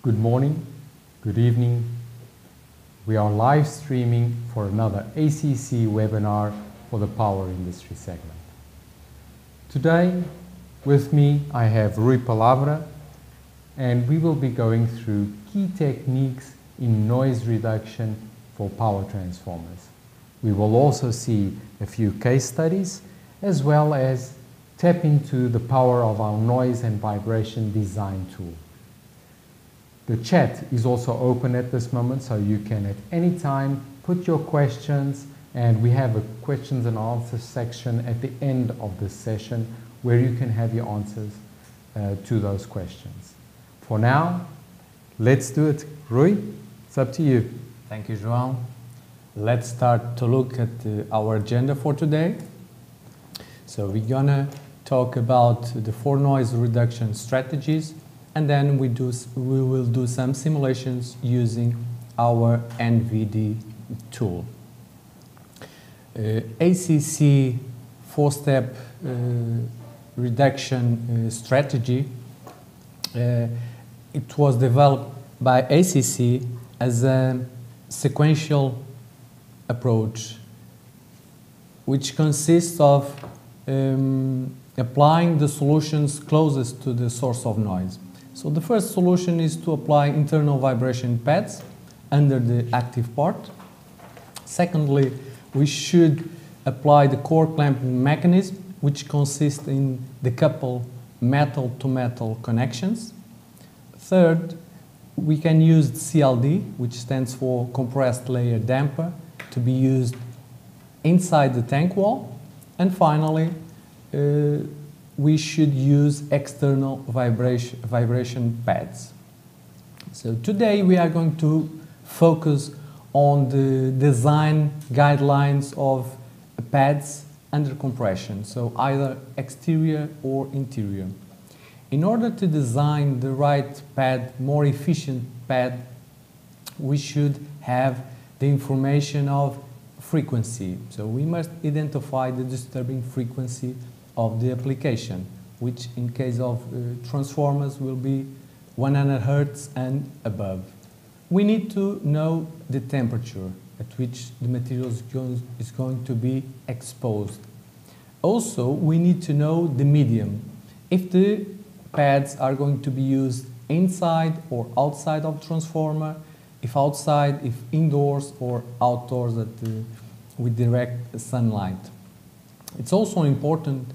Good morning, good evening. We are live streaming for another ACC webinar for the power industry segment. Today, with me, I have Rui Palavra, and we will be going through key techniques in noise reduction for power transformers. We will also see a few case studies, as well as tap into the power of our noise and vibration design tool. The chat is also open at this moment, so you can at any time put your questions, and we have a questions and answers section at the end of this session where you can have your answers to those questions. For now, let's do it. Rui, it's up to you. Thank you, João. Let's start to look at our agenda for today. So we're gonna talk about the 4 noise reduction strategies, and then we will do some simulations using our NVD tool. ACC 4-step reduction strategy. It was developed by ACC as a sequential approach, which consists of applying the solutions closest to the source of noise. So the first solution is to apply internal vibration pads under the active part. Secondly, we should apply the core clamping mechanism, which consists in the couple metal-to-metal connections. Third, we can use CLD, which stands for compressed layer damper, to be used inside the tank wall. And finally, we should use external vibration pads. So today we are going to focus on the design guidelines of pads under compression, so either exterior or interior. In order to design the right pad, more efficient pad, we should have the information of frequency. So we must identify the disturbing frequency of the application, which in case of transformers will be 100 Hertz and above. We need to know the temperature at which the material is going to be exposed. Also, we need to know the medium. If the pads are going to be used inside or outside of the transformer, if outside, if indoors or outdoors with direct sunlight. It's also important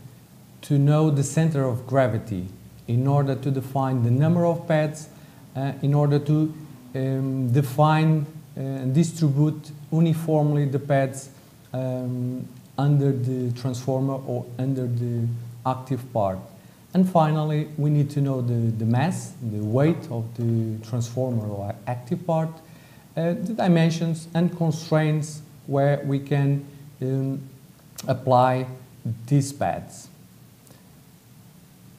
to know the center of gravity in order to define the number of pads, in order to define and distribute uniformly the pads under the transformer or under the active part. And finally, we need to know the mass, the weight of the transformer or active part, the dimensions and constraints where we can apply these pads.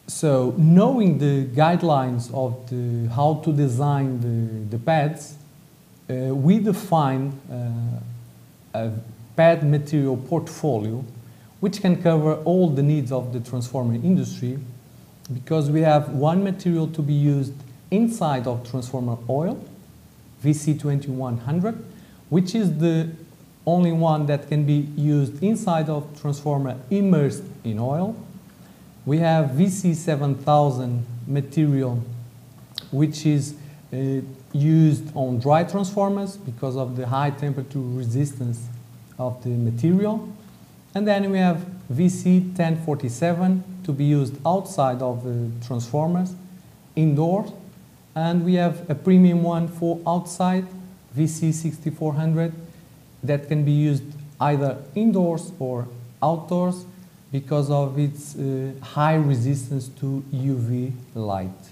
So knowing the guidelines of how to design the pads, we define a pad material portfolio which can cover all the needs of the transformer industry, because we have one material to be used inside of transformer oil, VC2100, which is the only one that can be used inside of transformer immersed in oil. We have VC7000 material, which is used on dry transformers because of the high temperature resistance of the material. And then we have VC1047 to be used outside of the transformers, indoors. And we have a premium one for outside, VC6400, that can be used either indoors or outdoors because of its high resistance to UV light.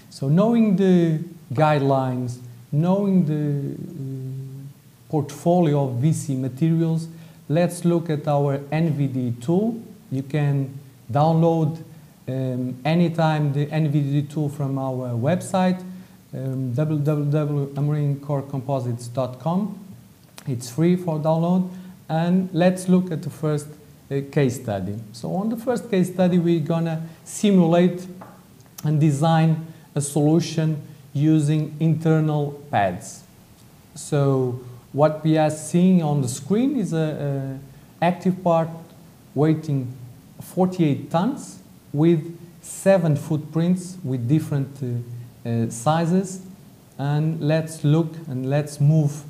So knowing the guidelines, knowing the portfolio of VC materials, let's look at our NVD tool. You can download anytime the NVD tool from our website, www.amorimcorkcomposites.com. It's free for download. And let's look at the first case study. So on the first case study, we're gonna simulate and design a solution using internal pads. So what we are seeing on the screen is a active part weighing 48 tons with 7 footprints with different sizes. And let's look and let's move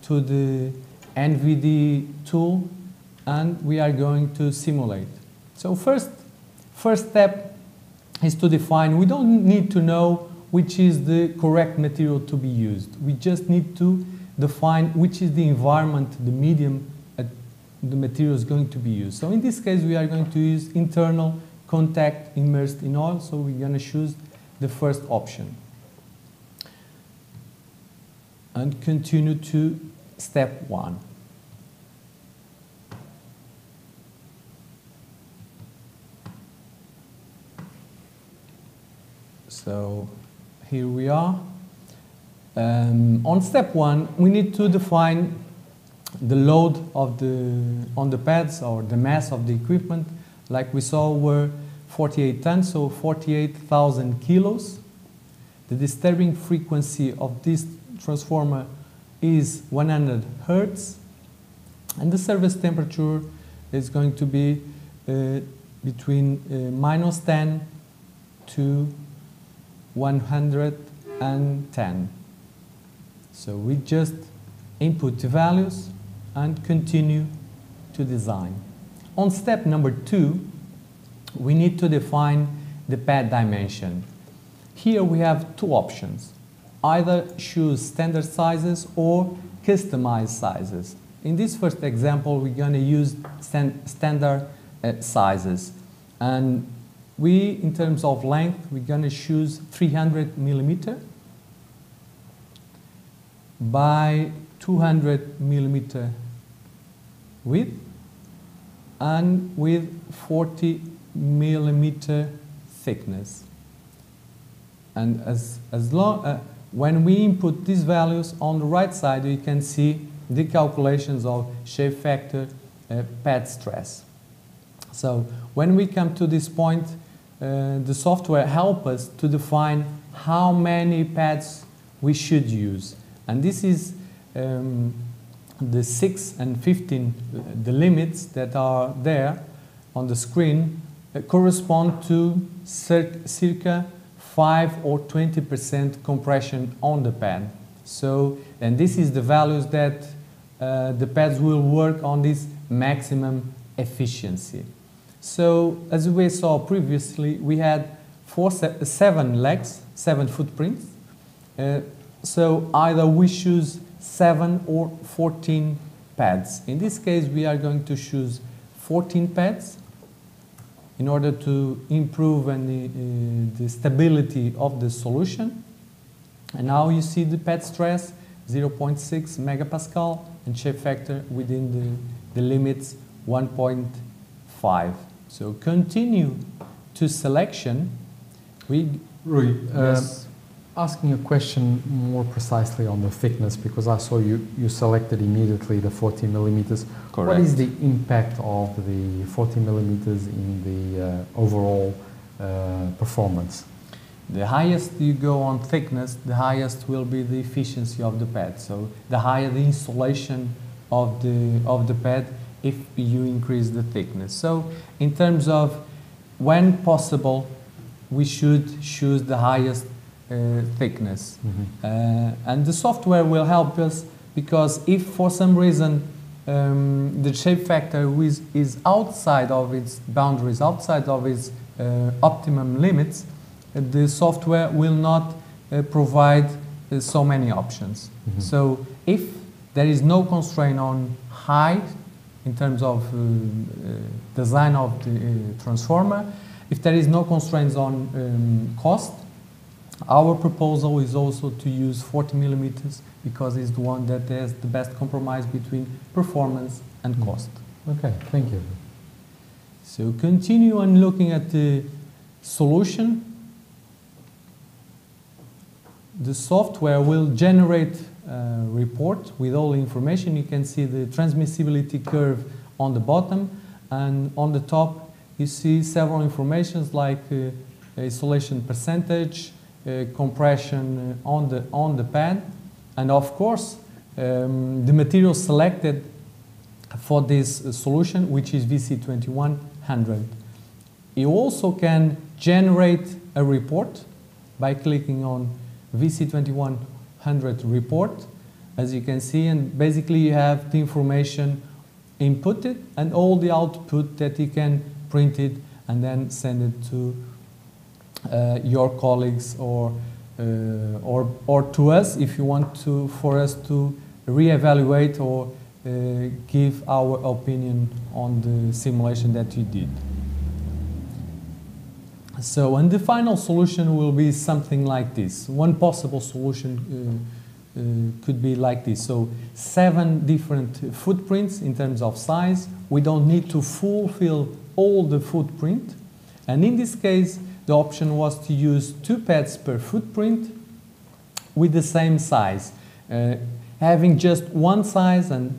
to the NVD tool, and we are going to simulate. So first step is to define. We don't need to know which is the correct material to be used. We just need to define which is the environment, the medium the material is going to be used. So in this case, we are going to use internal contact immersed in oil, so we're going to choose the first option. And continue to step 1. So here we are. On step 1, we need to define the load of on the pads, or the mass of the equipment. Like we saw, were 48 tons, so 48,000 kilos. The disturbing frequency of this transformer is 100 Hertz, and the service temperature is going to be between -10 to 110. So we just input the values and continue to design. On step number 2, we need to define the pad dimension. Here we have 2 options. Either choose standard sizes or customized sizes. In this first example, we're going to use standard sizes. And in terms of length, we're going to choose 300 millimeter by 200 millimeter width, and with 40 millimeter thickness. And when we input these values on the right side, you can see the calculations of shape factor, pad stress. So when we come to this point, the software helps us to define how many pads we should use. And this is the 6 and 15, the limits that are there on the screen correspond to circa 5 or 20% compression on the pad. So, and this is the values that the pads will work on this maximum efficiency. So, as we saw previously, we had 7 legs, 7 footprints. So either we choose 7 or 14 pads. In this case, we are going to choose 14 pads in order to improve the stability of the solution. And now you see the pad stress, 0.6 megapascal, and shape factor within the limits 1.5. So continue to selection. Rui, yes. Asking a question more precisely on the thickness, because I saw you selected immediately the 40 millimeters. Correct. What is the impact of the 40 millimeters in the overall performance? The highest you go on thickness, the highest will be the efficiency of the pad. So the higher the insulation of the pad if you increase the thickness. So in terms of when possible, we should choose the highest thickness. Mm-hmm. And the software will help us, because if for some reason the shape factor is outside of its boundaries, outside of its optimum limits, the software will not provide so many options. Mm-hmm. So if there is no constraint on height in terms of design of the transformer, if there is no constraints on cost, our proposal is also to use 40 millimeters, because it's the one that has the best compromise between performance and cost. Okay, thank you. So continue on looking at the solution. The software will generate a report with all the information. You can see the transmissibility curve on the bottom, and on the top you see several informations like isolation percentage, compression on the pad, and of course the material selected for this solution, which is VC2100. You also can generate a report by clicking on VC2100 report, as you can see, and basically you have the information inputted and all the output that you can print it and then send it to your colleagues or to us if you want to, for us to reevaluate or give our opinion on the simulation that you did. So, and the final solution will be something like this. One possible solution could be like this. So 7 different footprints in terms of size. We don't need to fulfill all the footprint. And in this case, the option was to use 2 pads per footprint with the same size. Having just one size, and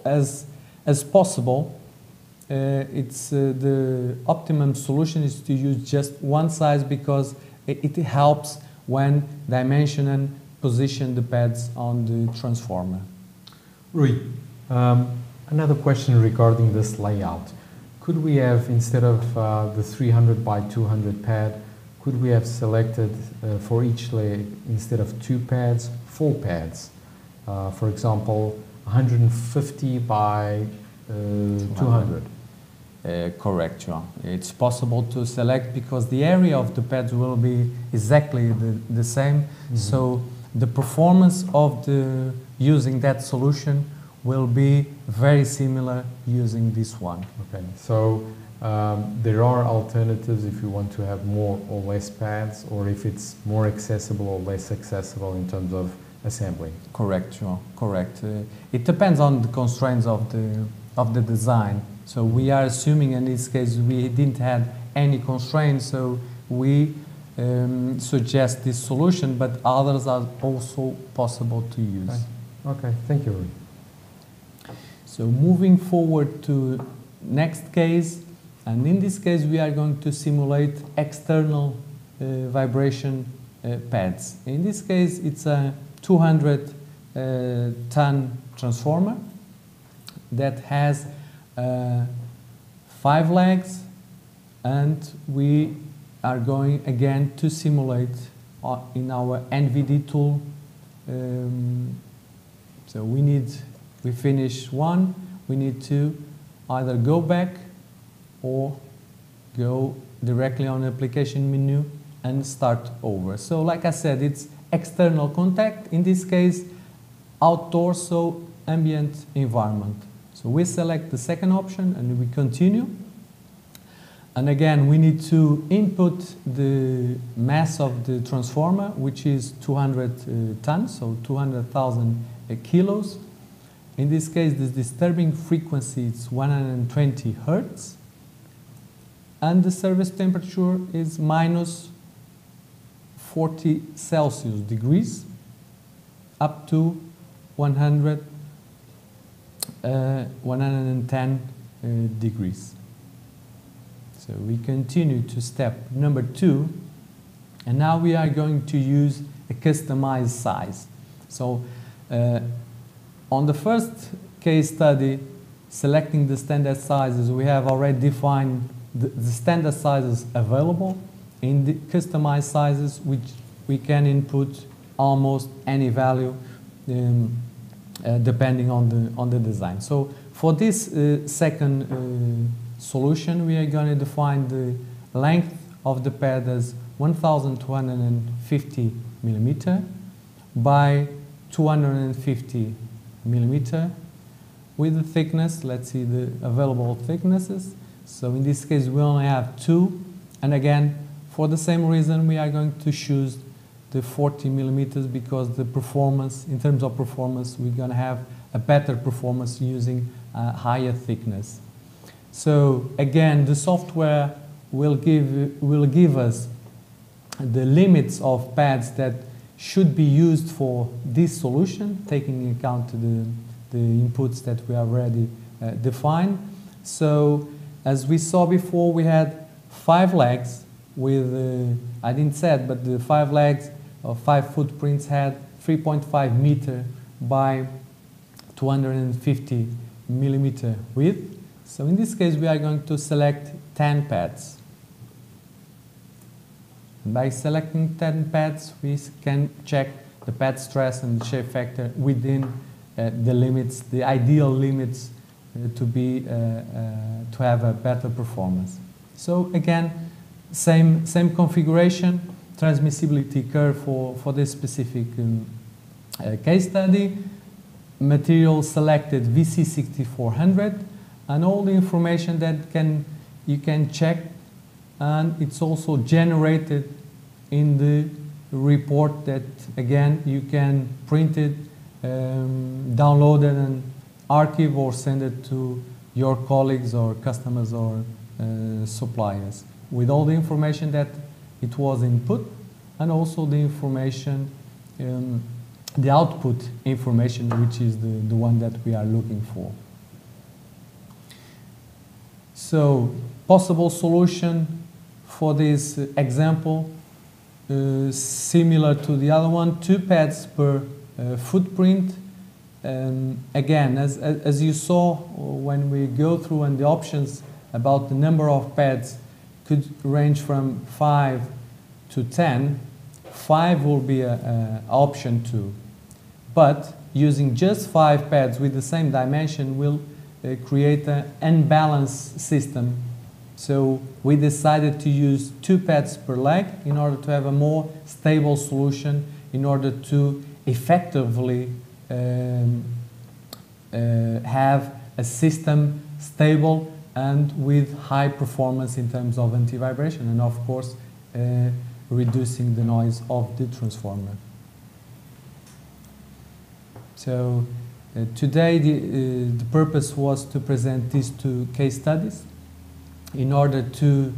as possible, it's the optimum solution is to use just one size, because it helps when dimension and position the pads on the transformer. Rui, another question regarding this layout. Could we have, instead of the 300 by 200 pad, could we have selected for each leg, instead of 2 pads, 4 pads? For example, 150 by 200. Correct, João. It's possible to select because the area of the pads will be exactly the same. Mm-hmm. So the performance of using that solution will be very similar using this one. Okay, so there are alternatives if you want to have more or less pads, or if it's more accessible or less accessible in terms of assembly. Correct, João. Correct. It depends on the constraints of the design. So we are assuming in this case we didn't have any constraints, so we suggest this solution, but others are also possible to use. Okay, thank you, Rui. So moving forward to next case, and in this case we are going to simulate external vibration pads. In this case it's a 200 ton transformer that has 5 legs, and we are going again to simulate in our NVD tool. So we finish one, we need to either go back or go directly on the application menu and start over. So like I said, it's external contact, in this case outdoor, so ambient environment. So we select the second option and we continue. And again, we need to input the mass of the transformer, which is 200 tons, so 200,000 kilos. In this case, the disturbing frequency is 120 hertz. And the service temperature is minus 40 Celsius degrees up to 110 degrees. So we continue to step number 2, and now we are going to use a customized size. So on the first case study, selecting the standard sizes, we have already defined the standard sizes available. In the customized sizes, which we can input almost any value depending on the design. So for this second solution, we are going to define the length of the pad as 1,250 millimeter by 250 millimeter with the thickness. Let's see the available thicknesses. So in this case, we only have 2, and again, for the same reason, we are going to choose the 40 millimeters, because the performance, in terms of performance, we're going to have a better performance using higher thickness. So again, the software will give us the limits of pads that should be used for this solution, taking into account the inputs that we already defined. So as we saw before, we had 5 legs, with, I didn't say it, but the 5 legs or 5 footprints had 3.5 meter by 250 millimeter width. So in this case we are going to select 10 pads. And by selecting 10 pads we can check the pad stress and shape factor within the limits, the ideal limits to have a better performance. So again, same configuration, transmissibility curve for this specific case study, material selected VC6400, and all the information that you can check, and it's also generated in the report that again you can print it, download it and archive or send it to your colleagues or customers or suppliers with all the information that it was input, and also the information, the output information, which is the one that we are looking for. So possible solution for this example, similar to the other one, 2 pads per footprint. Again, as you saw when we go through, and the options about the number of pads could range from 5 to 10. 5 will be option 2. But using just 5 pads with the same dimension will create an unbalanced system. So we decided to use 2 pads per leg in order to have a more stable solution, in order to effectively have a system stable and with high performance in terms of anti-vibration, and of course reducing the noise of the transformer. So today the purpose was to present these 2 case studies in order to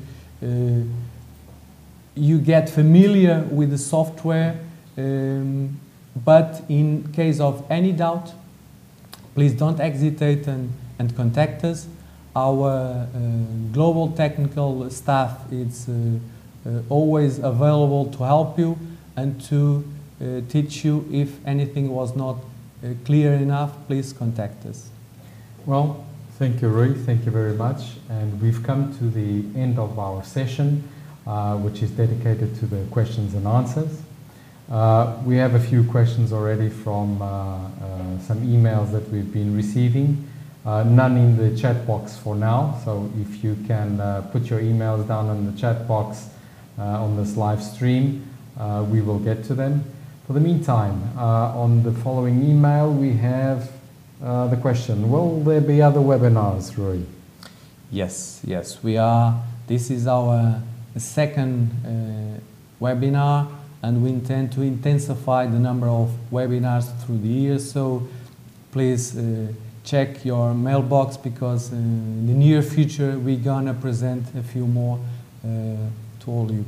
you get familiar with the software, but in case of any doubt, please don't hesitate and contact us. Our global technical staff is always available to help you and to teach you. If anything was not clear enough, please contact us. Well, thank you, Rui. Thank you very much. And we've come to the end of our session, which is dedicated to the questions and answers. We have a few questions already from some emails that we've been receiving. None in the chat box for now, so if you can put your emails down in the chat box on this live stream, we will get to them. For the meantime, on the following email we have the question: will there be other webinars, Rui? Yes, we are. This is our second webinar, and we intend to intensify the number of webinars through the year. So please check your mailbox, because in the near future we're gonna present a few more to all you.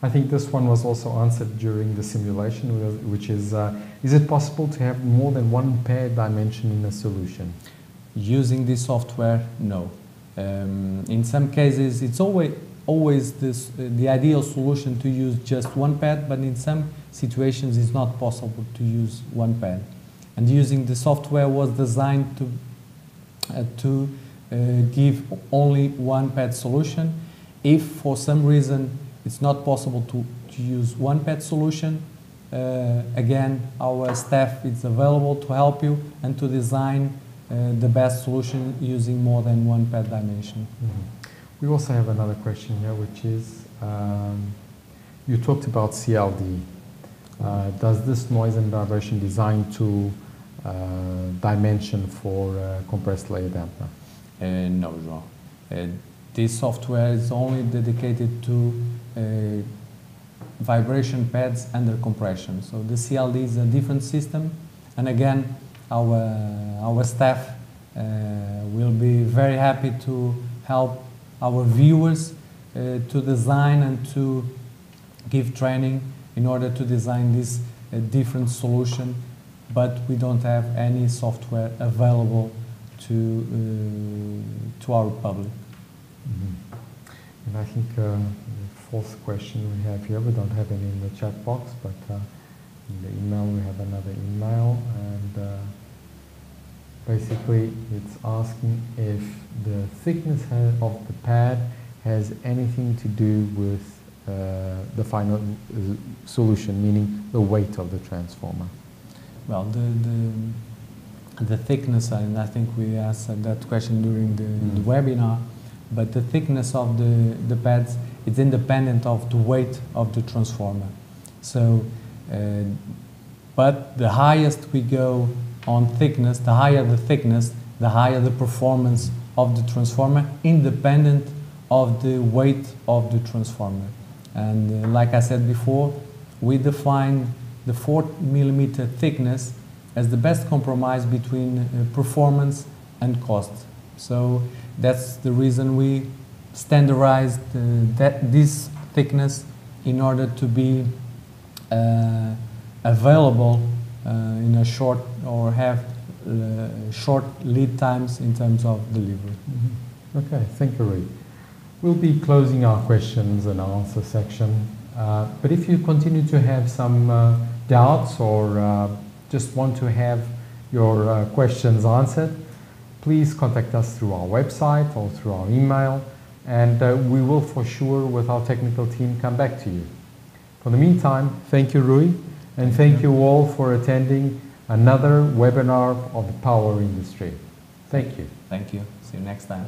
I think this one was also answered during the simulation, which is it possible to have more than one pad dimension in a solution? Using this software, no. In some cases it's always the ideal solution to use just one pad, but in some situations it's not possible to use one pad. And using the software was designed to give only one pad solution. If for some reason it's not possible to use one pad solution, again our staff is available to help you and to design the best solution using more than one pad dimension. We also have another question here, which is, you talked about CLD. Does this noise and vibration design tool dimension for compressed layer damper? No, João. This software is only dedicated to vibration pads under compression. So the CLD is a different system, and again our staff will be very happy to help our viewers to design and to give training in order to design this different solution, but we don't have any software available to our public. And I think fourth question we have here. We don't have any in the chat box, but in the email we have another email, and basically it's asking if the thickness of the pad has anything to do with the final solution, meaning the weight of the transformer. Well, the thickness, and I think we asked that question during the webinar, but the thickness of the pads is independent of the weight of the transformer. So, but the highest we go on thickness, the higher the thickness, the higher the performance of the transformer, independent of the weight of the transformer. And like I said before, we define the 4mm thickness as the best compromise between performance and cost. So that's the reason we standardized this thickness in order to be available in a short or have short lead times in terms of delivery. Mm-hmm. Okay, thank you, Rui. We'll be closing our questions and answer section, but if you continue to have some doubts or just want to have your questions answered, please contact us through our website or through our email, and we will for sure with our technical team come back to you. For the meantime, thank you, Rui, and thank you all for attending another webinar of the power industry. Thank you. Thank you. See you next time.